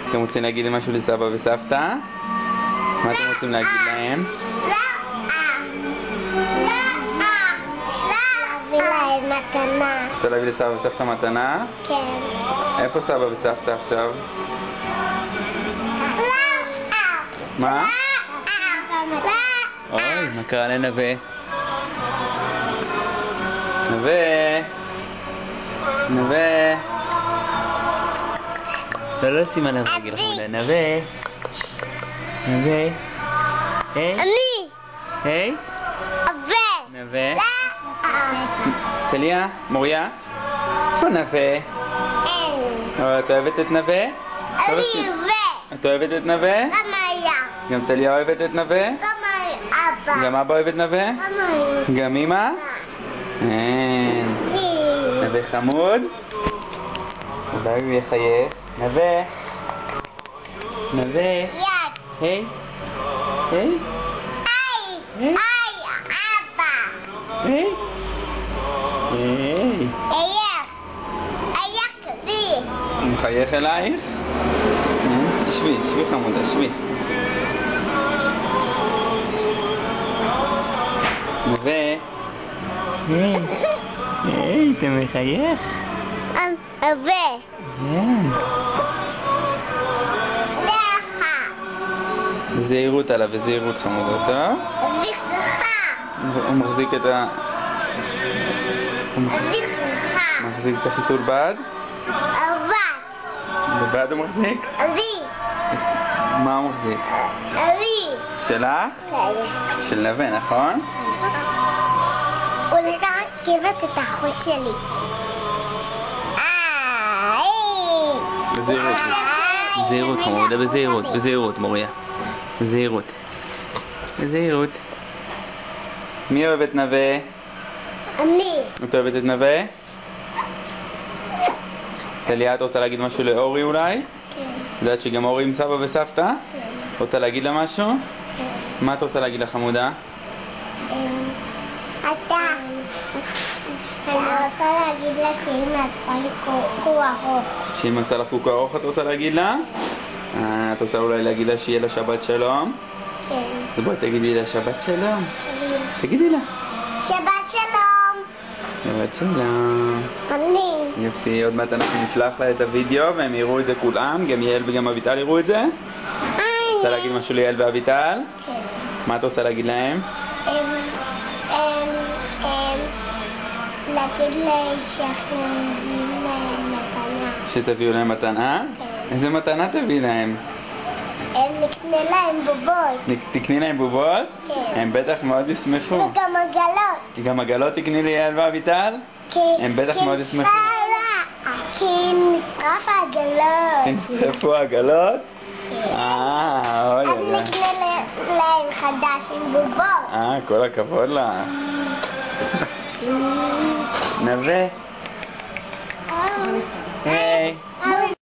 אתם רוצים להגיד לי משהו לסבא וסבתא? מה אתם רוצים להגיד להם? להביא להם מתנה. רוצה להביא לסבא וסבתא מתנה? כן. איפה סבא וסבתא עכשיו? מה? אוי, מה קרה לנווה? נווה? נווה? לא שים עליו רגל חמודה, נווה? נווה? היי? אני! היי? נווה? טליה? מוריה? איפה נווה? אין. את אוהבת את נווה? אני את אוהבת את נווה? גם היה. גם טליה אוהבת את נווה? גם אבא. גם אבא אוהב את נווה? גם היה. גם אמא? אין. נווה חמוד? אולי הוא יחייך. נווה? נווה? יד. היי? היי? היי. אבא. היי? היי? היה כדי. הוא מחייך אלייך? תשבי, שבי חמודה, שבי. נווה? היי? היי, אתה מחייך? אבא. כן. זהירות עליו וזהירות חמודות, אה? הוא מחזיק את ה... הוא מחזיק את החיתול בד? בבד הוא מחזיק? מה הוא מחזיק? שלך? של נווה, נכון? הוא לקח רכבת את האחות שלי. בזהירות. בזהירות חמודה, בזהירות, בזהירות מוריה. בזהירות. בזהירות. מי אוהב את נווה? אני. את אוהבת את נווה? טליה, את רוצה להגיד משהו לאורי אולי? כן. יודעת שגם אורי עם סבא וסבתא? כן. רוצה להגיד לה משהו? כן. מה את רוצה להגיד לה חמודה? אתה. אני רוצה להגיד לה שאמא עשתה לי קוקו ארוך. שאמא עשתה לך קוקו ארוך את רוצה להגיד לה? את רוצה אולי להגיד לה שיהיה לה שבת שלום? כן. אז בואי תגידי לה שבת שלום. תגידי לה. שבת שלום. שבת שלום. אני. יופי, עוד מעט אנחנו נשלח לה את הוידאו והם יראו את זה כולם, גם יעל וגם אביטל יראו את זה. רוצה להגיד משהו ליעל ואביטל? כן. מה את רוצה להגיד להם? להגיד להם שאנחנו מביאים להם מתנה. שתביאו להם מתנה? כן. איזה מתנה תביא להם? נקנה להם בובות. תקני להם בובות? כן. הם בטח מאוד ישמחו. וגם עגלות. גם עגלות תקני ליעל ואביטל? הם בטח מאוד ישמחו. כי נשרף העגלות. הם נשרפו העגלות? כן. אוי אז אוי. נקנה להם חדש עם בובות. כל הכבוד לה. נווה. היי.